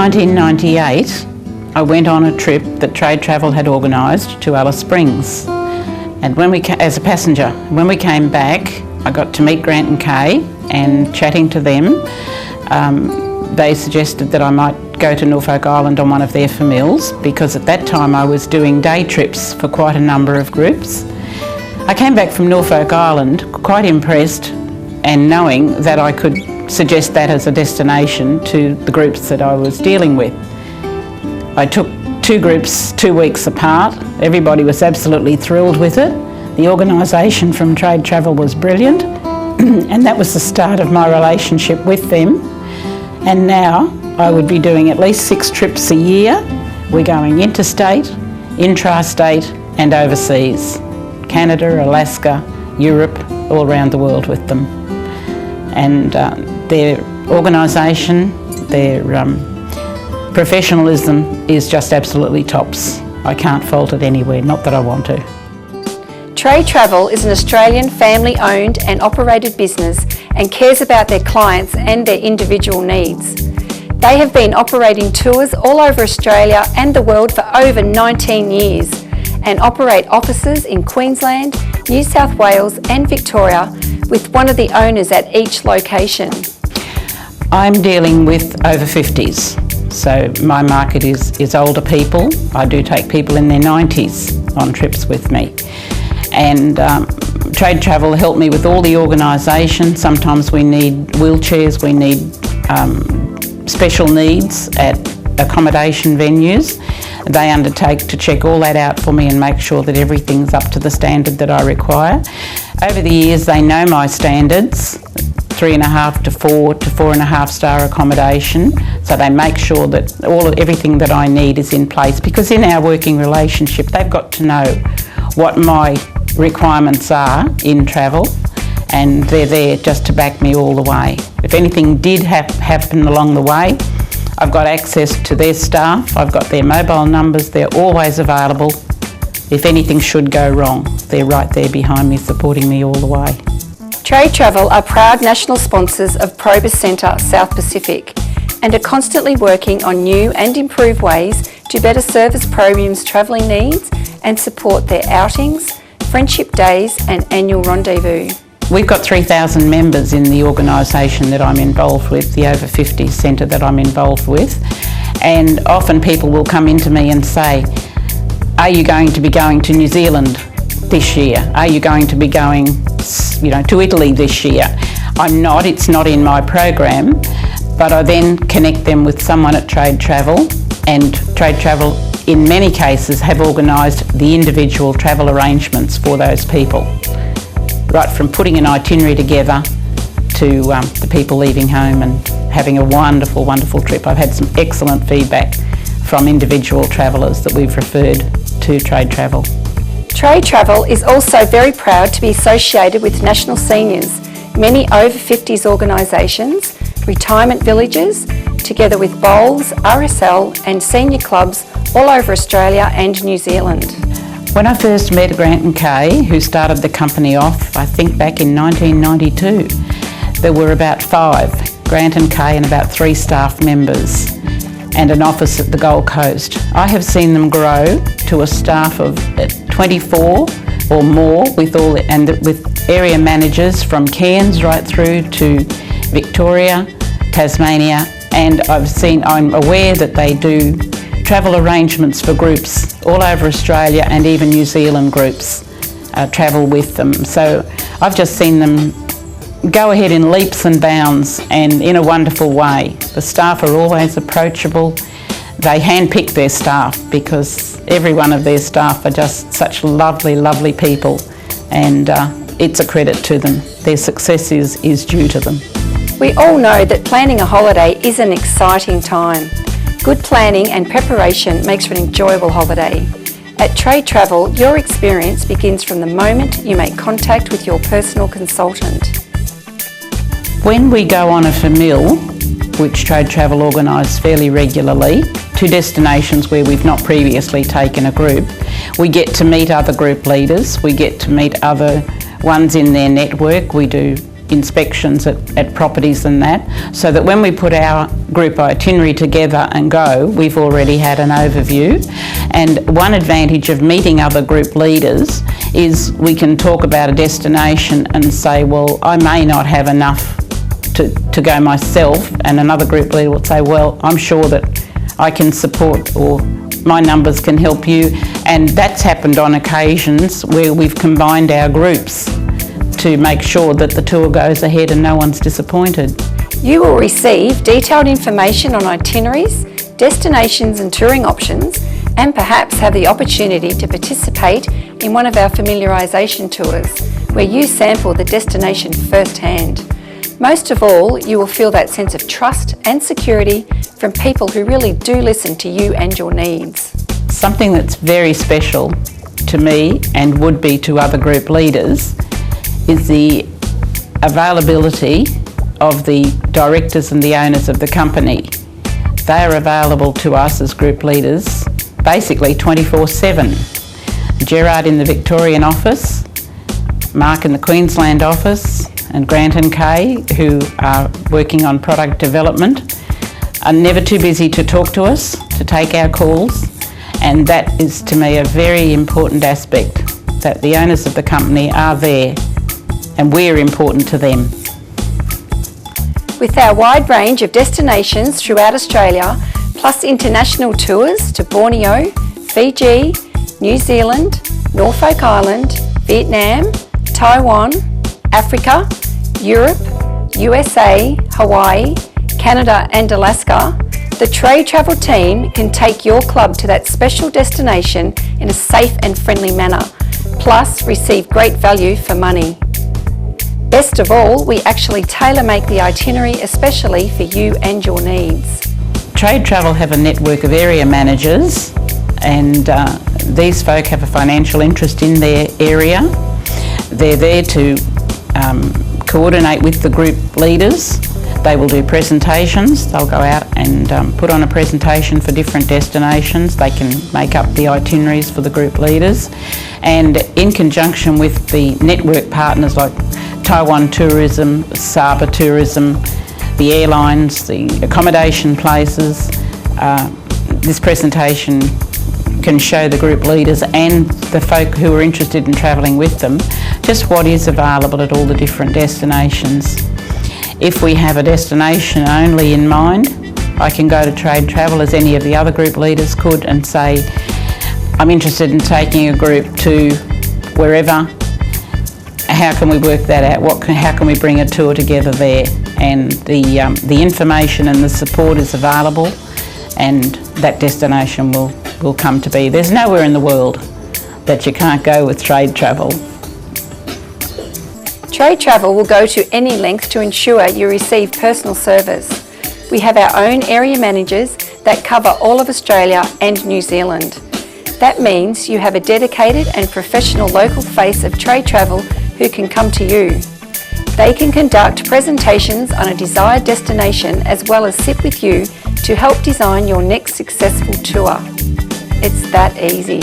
1998, I went on a trip that Trade Travel had organised to Alice Springs. And as a passenger, when we came back, I got to meet Grant and Kay, and chatting to them, they suggested that I might go to Norfolk Island on one of their famils, because at that time I was doing day trips for quite a number of groups. I came back from Norfolk Island quite impressed, and knowing that I could suggest that as a destination to the groups that I was dealing with. I took 2 groups 2 weeks apart. Everybody was absolutely thrilled with it. The organisation from Trade Travel was brilliant, and that was the start of my relationship with them. And now I would be doing at least 6 trips a year. We're going interstate, intrastate and overseas. Canada, Alaska, Europe, all around the world with them. And their organisation, their professionalism is just absolutely tops. I can't fault it anywhere, not that I want to. Trade Travel is an Australian family-owned and operated business and cares about their clients and their individual needs. They have been operating tours all over Australia and the world for over 19 years and operate offices in Queensland, New South Wales and Victoria, with one of the owners at each location. I'm dealing with over 50s, so my market is older people. I do take people in their 90s on trips with me. And Trade Travel help me with all the organisation. Sometimes we need wheelchairs, we need special needs at accommodation venues. They undertake to check all that out for me and make sure that everything's up to the standard that I require. Over the years, they know my standards, 3.5 to 4 to 4.5 star accommodation, so they make sure that everything that I need is in place, because in our working relationship, they've got to know what my requirements are in travel, and they're there just to back me all the way. If anything did happen along the way, I've got access to their staff, I've got their mobile numbers, they're always available. If anything should go wrong, they're right there behind me, supporting me all the way. Trade Travel are proud national sponsors of Probus Centre South Pacific and are constantly working on new and improved ways to better service Probium's travelling needs and support their outings, friendship days and annual rendezvous. We've got 3,000 members in the organisation that I'm involved with, the over 50 centre that I'm involved with, and often people will come into me and say, are you going to be going to New Zealand this year? Are you going to be going, to Italy this year? I'm not, it's not in my program, but I then connect them with someone at Trade Travel, and Trade Travel in many cases have organised the individual travel arrangements for those people. Right from putting an itinerary together to the people leaving home and having a wonderful, wonderful trip. I've had some excellent feedback from individual travellers that we've referred to Trade Travel. Trade Travel is also very proud to be associated with National Seniors, many over 50s organisations, retirement villages, together with bowls, RSL and senior clubs all over Australia and New Zealand. When I first met Grant and Kay, who started the company off, I think back in 1992, there were about 5, Grant and Kay and about 3 staff members and an office at the Gold Coast. I have seen them grow to a staff of 24 or more with area managers from Cairns right through to Victoria, Tasmania, and I'm aware that they do travel arrangements for groups all over Australia, and even New Zealand groups travel with them. So I've just seen them go ahead in leaps and bounds and in a wonderful way. The staff are always approachable. They handpick their staff because every one of their staff are just such lovely, lovely people, and it's a credit to them. Their success is due to them. We all know that planning a holiday is an exciting time. Good planning and preparation makes for an enjoyable holiday. At Trade Travel, your experience begins from the moment you make contact with your personal consultant. When we go on a famil, which Trade Travel organise fairly regularly, to destinations where we've not previously taken a group, we get to meet other group leaders, we get to meet other ones in their network. We do inspections at properties and that, so that when we put our group itinerary together and go, we've already had an overview. And one advantage of meeting other group leaders is we can talk about a destination and say, well, I may not have enough to go myself, and another group leader will say, well, I'm sure that I can support, or my numbers can help you. And that's happened on occasions where we've combined our groups to make sure that the tour goes ahead and no one's disappointed. You will receive detailed information on itineraries, destinations and touring options, and perhaps have the opportunity to participate in one of our familiarisation tours, where you sample the destination firsthand. Most of all, you will feel that sense of trust and security from people who really do listen to you and your needs. Something that's very special to me, and would be to other group leaders, is the availability of the directors and the owners of the company. They are available to us as group leaders basically 24/7. Gerard in the Victorian office, Mark in the Queensland office, and Grant and Kay, who are working on product development, are never too busy to talk to us, to take our calls, and that is to me a very important aspect, that the owners of the company are there and we're important to them. With our wide range of destinations throughout Australia, plus international tours to Borneo, Fiji, New Zealand, Norfolk Island, Vietnam, Taiwan, Africa, Europe, USA, Hawaii, Canada and Alaska, the Trade Travel team can take your club to that special destination in a safe and friendly manner, plus receive great value for money. Best of all, we actually tailor-make the itinerary especially for you and your needs. Trade Travel have a network of area managers, and these folk have a financial interest in their area. They're there to coordinate with the group leaders. They will do presentations. They'll go out and put on a presentation for different destinations. They can make up the itineraries for the group leaders. And in conjunction with the network partners like Taiwan Tourism, Saba Tourism, the airlines, the accommodation places, this presentation can show the group leaders and the folk who are interested in travelling with them just what is available at all the different destinations. If we have a destination only in mind, I can go to Trade Travel, as any of the other group leaders could, and say, I'm interested in taking a group to wherever. How can we work that out? How can we bring a tour together there? And the information and the support is available, and that destination will come to be. There's nowhere in the world that you can't go with Trade Travel. Trade Travel will go to any length to ensure you receive personal service. We have our own area managers that cover all of Australia and New Zealand. That means you have a dedicated and professional local face of Trade Travel who can come to you. They can conduct presentations on a desired destination as well as sit with you to help design your next successful tour. It's that easy.